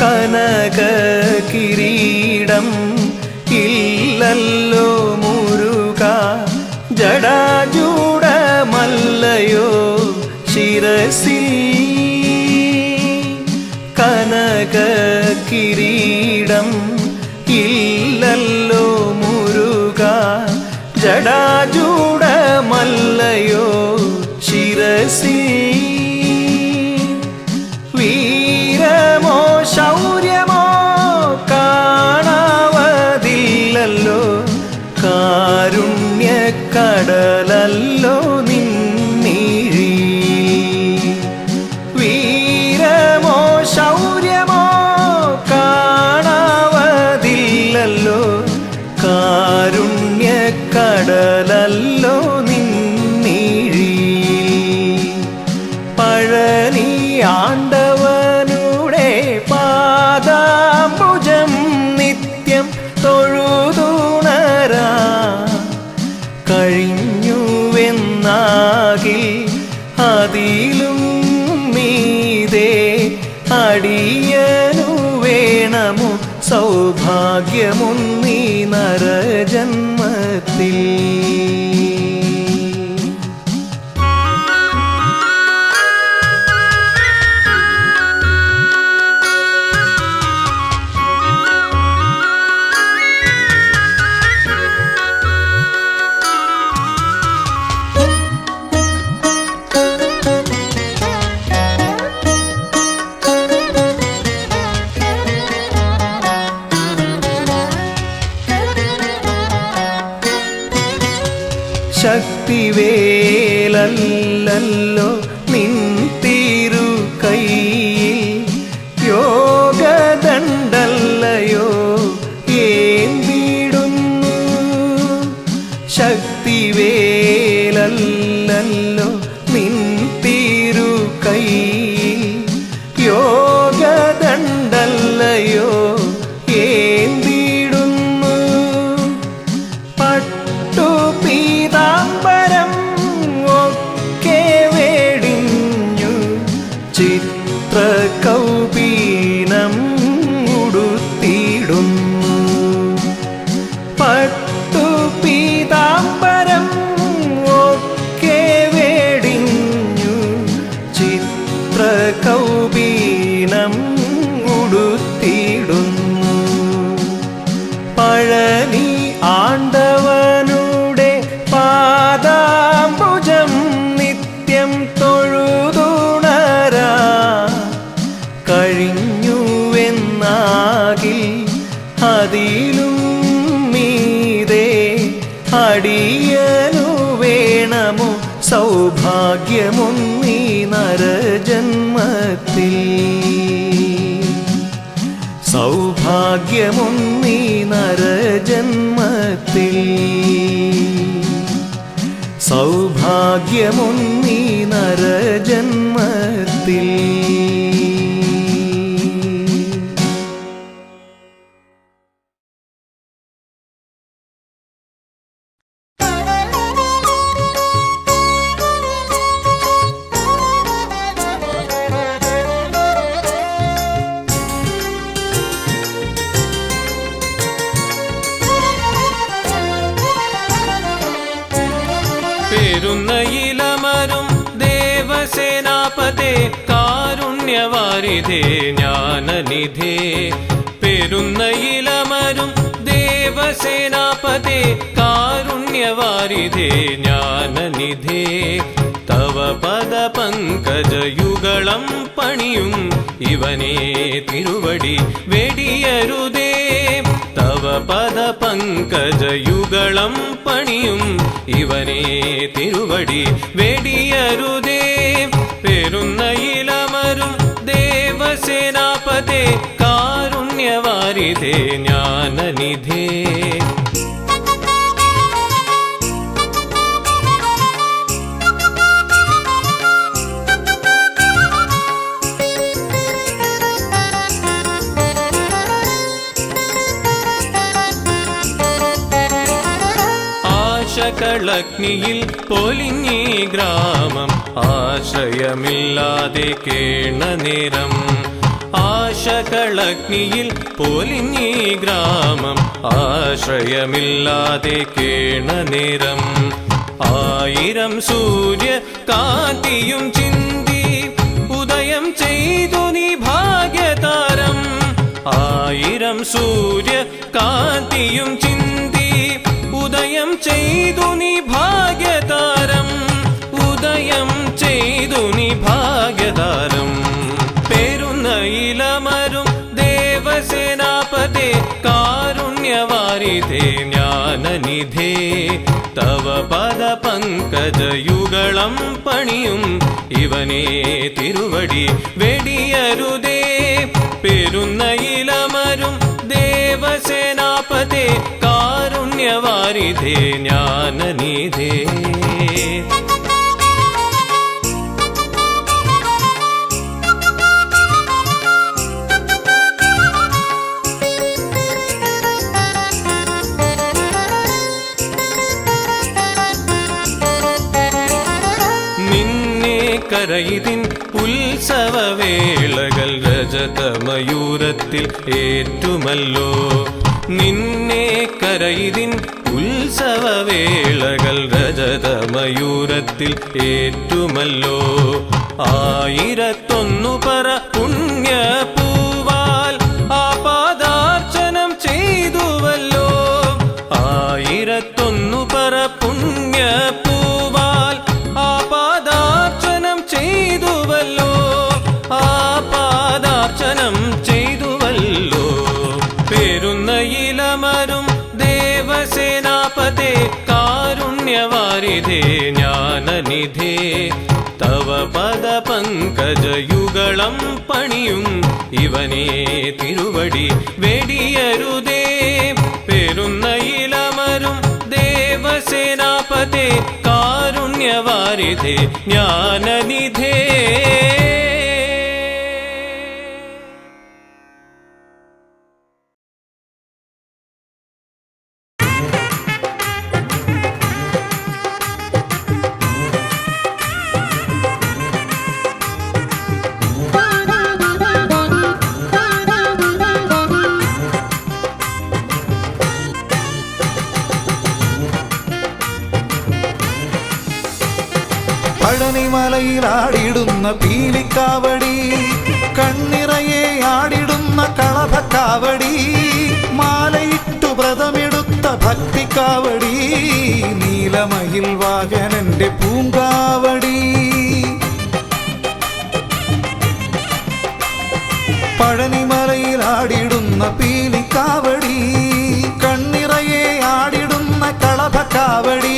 കനക കിരീടം ഇല്ലല്ലോ മുരുക, ജടാജൂടമല്ലയോ ശിരസിൽ. കനക കിരീടം ഇല്ലല്ലോ മുരുക, ജടാജൂടമല്ലയോ ശിരസിൽ. വീരമോ ശൗര്യമോ കാണാവതില്ലല്ലോ, കാരുണ്യക്കടലല്ലോ നിന്നിഴി. വീരമോ ശൗര്യമോ കാണാവതില്ലല്ലോ, കാരുണ്യക്കടലല്ലോ നിന്നിഴി. പഴനി ആണ്ടവനുടെ പാദാംബുജം നിത്യം തൊഴുതുണരാ കഴിഞ്ഞുവെന്നാകിൽ അതിലും മീതെ അടിയനു വേണമോ സൗഭാഗ്യമൊന്നീ നരജന്മത്തിൽ. ശക്തിവേലല്ലോ നിൻ തിരു കൈയിൽ, യോഗദണ്ഡല്ലയോ ഏന്തിടുന്നു. ശക്തിവേലല്ലോ നിൻ തിരു കൈയിൽ, യോഗദണ്ഡല്ലയോ ഏന്തിടുന്നു. പീതാംബരം ഒക്കെ വേടിഞ്ഞു ചിത്രകൗപീനം ഉടുത്തിടുന്നു. പീതാംബരം ഒക്കെ വേടിഞ്ഞു ചിത്രകൗപീനം ഉടുത്തിടുന്നു. പഴനി ആണ്ടവനുടെ പാദാംബുജം നിത്യം തൊഴുതുണരാ കഴിഞ്ഞുവെന്നാകിൽ അതിലും മീതെ അടിയനു വേണമോ സൗഭാഗ്യമൊന്നീ നരജന്മത്തിൽ. സൗഭാഗ്യമൊന്നീ നരജന്മത്തിൽ. സൗഭാഗ്യമൊന്നീ നരജന്മത്തിൽ. പെരുന്നയിലമരും ദേവസേനാപതേ കാരുണ്യവാരിധേ ജ്ഞാനനിധേ. പെരുന്നയിലമരും ദേവസേനാപതേ കാരുണ്യവാരിധേ ജ്ഞാനനിധേ. തവ പദപങ്കജയുഗളം പണിയും ഇവനേ തിരുവടി വെടിയരുതേ. തവ പദപങ്കജയുഗളം പണിയും ഇവനേ തിരുവടി വെടിയരുതേ. കാരുണ്യവാരിധേ ജ്ഞാനനിധേ. ആശകളഗ്നിയിൽ പൊലിഞ്ഞീ ഗ്രാമം ആശ്രയമില്ലാതെ കേണനേരം. ആശകളഗ്നിയിൽ പൊലിഞ്ഞീ ഗ്രാമം ആശ്രയമില്ലാതെ കേണനേരം. 1000 സൂര്യ കാന്തിയും ചിന്തി ഉദയം ചെയ്തു നീ ഭാഗ്യതാരം. 1000 സൂര്യ കാന്തിയും ചിന്തി ഉദയം ചെയ്തു നീ ഭാഗ്യതാരം. ഉദയം ചെയ്തു നീ ഭാഗ്യതാരം. പേരുന്ന ഇലമരും ദേവസേനാപതേ കാരുണ്യവാരിധേ ജ്ഞാനനിധേ. തവ പദ പങ്കജയുഗളം പണിയും ഇവനേ തിരുവടി വെടിയരുതേ. പേരുന്ന ഇലമരും ദേവസേനാപതേ കാരുണ്യവാരിധേ ജ്ഞാനനിധേ. നിന്നെ കരയിതിൻ ഉത്സവവേളകൾ രജതമയൂരത്തിൽ ഏറ്റുമല്ലോ. നിന്നെ കരയിതിൻ ഉത്സവവേളകൾ രജതമയൂരത്തിൽ ഏറ്റുമല്ലോ. 1001 പറ പുണ്യപൂവാൽ ആപാദാർച്ചനം ചെയ്തുവല്ലോ. 1001 പറ പുണ്യപൂവാൽ ആപാദാർച്ചനം ചെയ്തുവല്ലോ. ആപാദാർച്ചനം ചെയ്തുവല്ലോ. പേരുന്ന ഇലമരും ദേവസേനാപതേ കാരുണ്യവാരിധേ ജ്ഞാനനിധേ. തവ പദ പങ്കജയുഗളം പണിയും ഇവനേ തിരുവടി വെടിയരുതേ. പേരുന്ന ഇലമരും ദേവസേനാപതേ കാരുണ്യവാരിധേ ജ്ഞാനനിധേ. പഴനിമലയിൽ ആടിടുന്ന പീലിക്കാവടി, കണ്ണിറയെ ആടിടുന്ന കളഭക്കാവടി, മാലയിട്ടു വ്രതമെടുത്ത ഭക്തിക്കാവടി, നീലമയിൽ വാഹനന്റെ പൂങ്കാവടി. പഴനിമലയിൽ ആടിടുന്ന പീലിക്കാവടി, കണ്ണിറയെ ആടിടുന്ന കളഭക്കാവടി,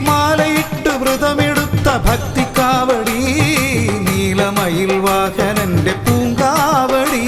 മാലയിട്ടു വ്രതമെടുത്ത ഭക്തിക്കാവടി, നീലമയിൽ വാഹനന്റെ പൂങ്കാവടി.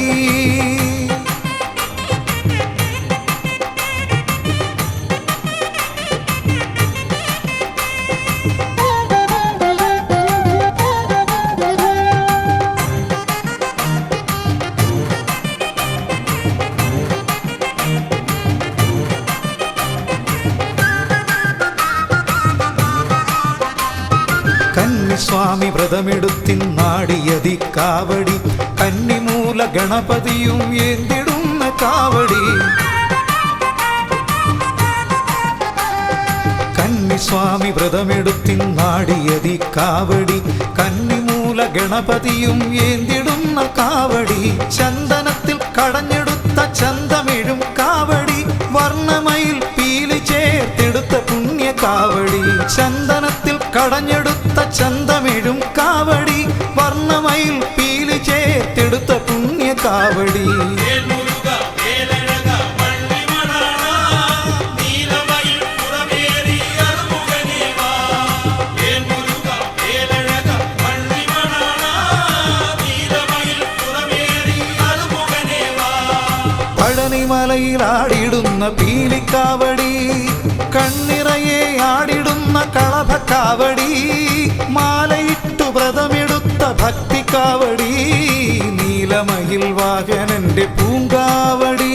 കന്നിസ്വാമി വ്രതമെടുത്തിന്നാടിയതി കാവടി, കന്നിമൂല ഗണപതിയും ഏന്തിടുന്ന കാവടി. കന്നിസ്വാമി വ്രതമെടുത്തിന്നാടിയതി കാവടി, കന്നിമൂല ഗണപതിയും ഏന്തിടുന്ന കാവടി. ചന്ദനത്തിൽ കടഞ്ഞെടുത്ത ചന്തമിഴും കാവടി, വർണ്ണമയിൽ പീലി ചേർത്തെടുത്ത പുണ്യ കാവടി. ചന്ദനത്തിൽ കടഞ്ഞെടുത്ത ചന്തമിഴും കാവടി, വർണ്ണമയിൽ പീലി ചേർത്തെടുത്ത പുണ്യ കാവടി. പഴനിമലയിൽ ആടിടുന്ന പീലിക്കാവടി, കണ്ണിറയെ ആടിടുന്ന കളഭക്കാവടി, മാലയിട്ടു വ്രതമെടുത്ത ഭക്തിക്കാവടി, നീലമയിൽ വാഹനന്റെ പൂങ്കാവടി.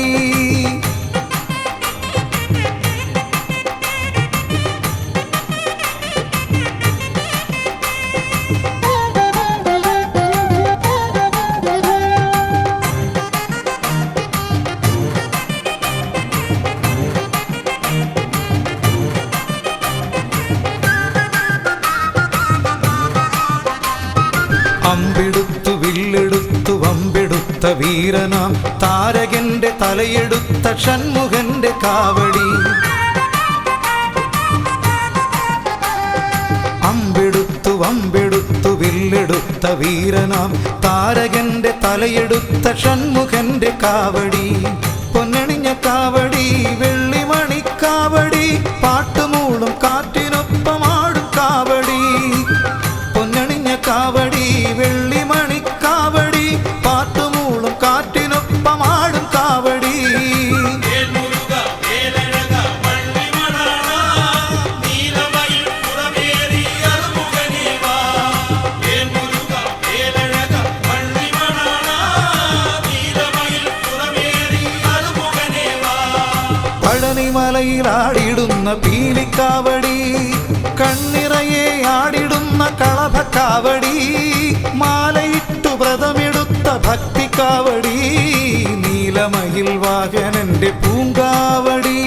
അമ്പെടുത്തു വില്ലെടുത്തു വമ്പെടുത്ത വീരനാം താരകന്റെ തലയെടുത്ത ഷൺമുഖന്റെ കാവടി. അമ്പെടുത്തു വമ്പെടുത്തു വില്ലെടുത്ത വീരനാം താരകന്റെ തലയെടുത്ത ഷൺമുഖന്റെ കാവടി. പൊന്നണിഞ്ഞ കാവടി വെള്ളിമണിക്കാവടി, പാട്ടുമൂളും കാറ്റിനൊപ്പമാടും കാവടി. പൊന്നണിഞ്ഞ കാവടി വെള്ളിമണിക്കാവടി, പാട്ടുമൂളും കാറ്റിനൊപ്പമാടും കാവടി. പഴനിമലയിൽ ആടിടുന്ന പീലിക്കാവടി, കണ്ണിറയെ ആടിടുന്ന കളഭക്കാവടി, മാലയിട്ടു വ്രതമെടുത്ത ഭക്തിക്കാവടി, നീലമയിൽ വാഹനന്റെ പൂങ്കാവടി.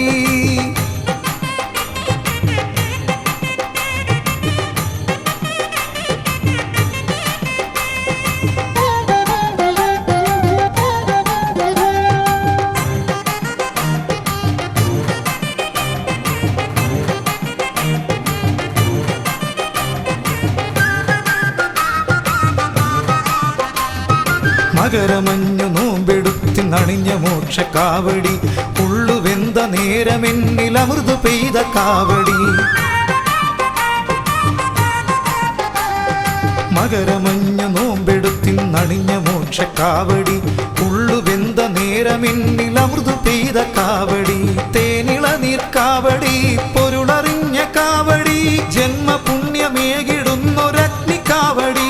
മകരമഞ്ഞു നോമ്പെടുത്തി നണിഞ്ഞ മോക്ഷക്കാവടി, ഉള്ളുവെന്ത നേരമെന്നിൽ അമൃതു പെയ്ത കാവടി. മകരമഞ്ഞു നോമ്പെടുത്തി നണിഞ്ഞ മോക്ഷക്കാവടി, ഉള്ളുവെന്ത നേരമെന്നിൽ അമൃതു പെയ്ത കാവടി. തേനിള നീർക്കാവടി പൊരുളറിഞ്ഞ കാവടി, ജന്മപുണ്യമേകിടുന്നൊരഗ്നിക്കാവടി.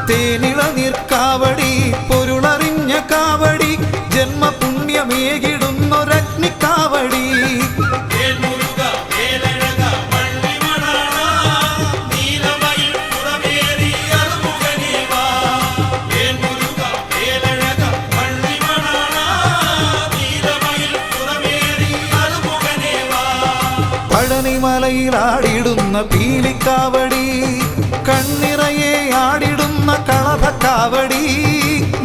തേനിള നീർക്കാവടി പൊരുളറിഞ്ഞ കാവടി, ജന്മപുണ്യമേകിടുന്നൊരഗ്നിക്കാവടി. പഴനിമലയിൽ ആടിടുന്ന പീലിക്കാവടി, കണ്ണിറയെ ആടിടുന്ന കളഭക്കാവടി,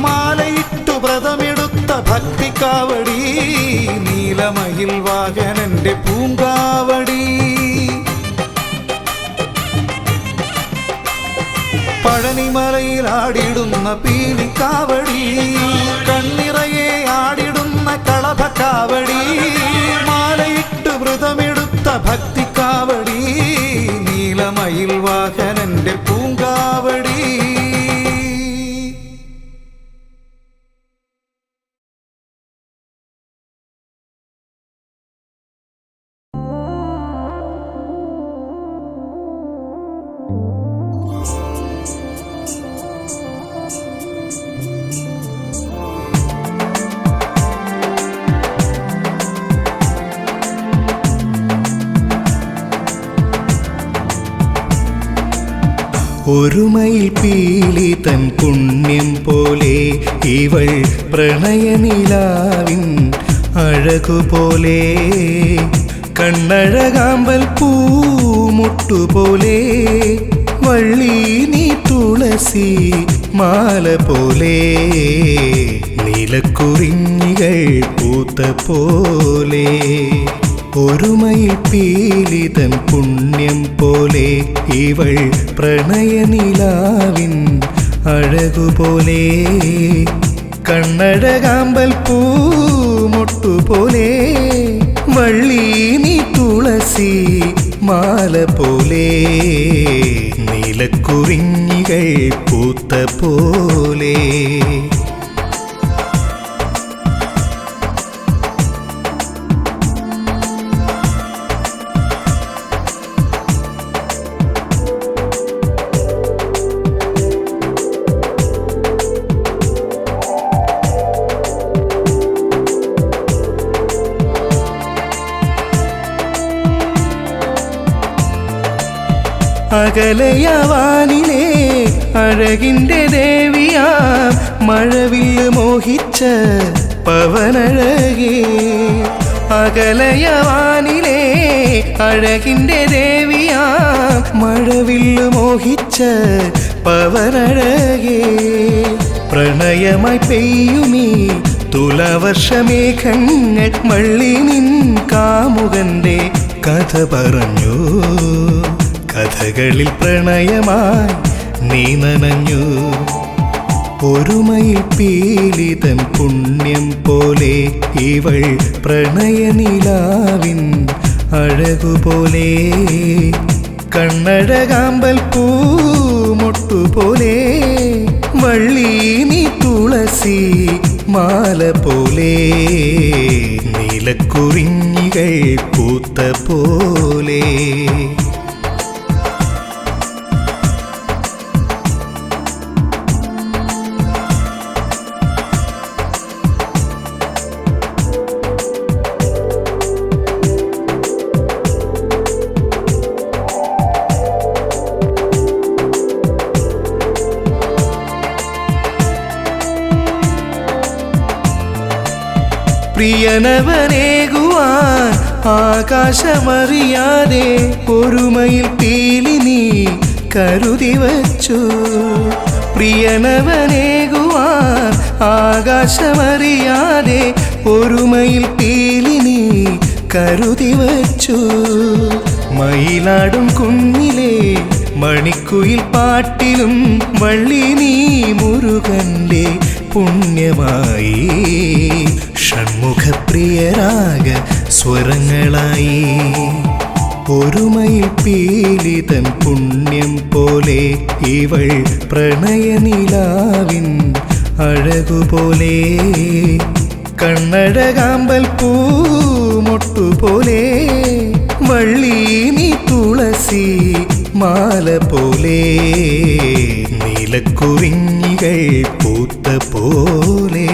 മാലയിട്ടു വ്രതമെടുത്ത ഭക്തിക്കാവടി, നീലമയിൽ വാഹനന്റെ പൂങ്കാവടി. പഴനിമലയിൽ ആടിടുന്ന പീലിക്കാവടി, കണ്ണിറയെ ആടിടുന്ന കളഭക്കാവടി, മാലയിട്ടു വ്രതമെടുത്ത ഭക്തിക്കാവടി, നീലമയിൽ വാഹനന്റെ പൂങ്കാവടി. ഒരുമയിൽ പീലി തൻ പുണ്യം പോലെ ഇവൾ പ്രണയനിലാവിൻ അഴകുപോലെ, കണ്ണഴകാമ്പൽ പൂമുട്ടുപോലെ, വള്ളി നീ തുളസി മാല പോലെ, നീലക്കുറിഞ്ഞികൾ പൂത്ത പോലെ. ഒരുമയിൽ പീലി തൻ പുണ്യം പോലെ ഇവൾ പ്രണയനിലാവിൻ അഴകുപോലെ, കണ്ണഴകാമ്പൽ പൂമുട്ടുപോലെ, വള്ളി നീ തുളസി മാല പോലെ, നീലക്കുറിഞ്ഞികൾ പൂത്ത പോലെ. അകലയവാനിലെ അഴകിൻ്റെ ദേവിയാം മഴവില്ല് മോഹിച്ച പവനഴകേ. അകലയവാനിലെ അഴകിൻ്റെ ദേവിയാം മഴവില്ല് മോഹിച്ച പവനഴകേ. പ്രണയമായി പെയ്യുമീ തുലാവർഷമേഘങ്ങൾ മള്ളി നിൻ കാമുകന്റെ കഥ പറഞ്ഞു. കഥകളിൽ പ്രണയമായി നീ നനഞ്ഞു. ഒരുമയിൽ പീലിതൻ പുണ്യം പോലെ ഇവൾ പ്രണയനിലാവിൻ അഴകുപോലെ. കണ്ണഴകാമ്പൽ പൂമൊട്ടുപോലെ വള്ളി നീ തുളസി മാല പോലെ. നീലക്കുറിഞ്ഞികൾ പൂത്ത പോലെ. പ്രിയനവനേകുവാൻ ആകാശമറിയാതെ ഒരുമയിൽ പീലി നീ കരുതി വച്ചു. പ്രിയനവനേകുവാൻ ആകാശമറിയാതെ ഒരുമയിൽ പീലി നീ കരുതി വച്ചു. മയിലാടും കുഞ്ഞിലെ മണിക്കുയിൽ പാട്ടിലും വള്ളി നീ മുരുകന്റെ പുണ്യമായി. ഷൺമുഖപ്രിയരാഗ സ്വരങ്ങളായി ഒരുമയിൽ പീലിതൻ പുണ്യം പോലെ ഇവൾ പ്രണയനിലാവിൻ അഴകുപോലെ. കണ്ണഴകാമ്പൽ പൂമൊട്ടുപോലെ വള്ളി നീ തുളസി മാല പോലെ. നീലക്കുറിഞ്ഞികൾ പൂത്ത പോലെ.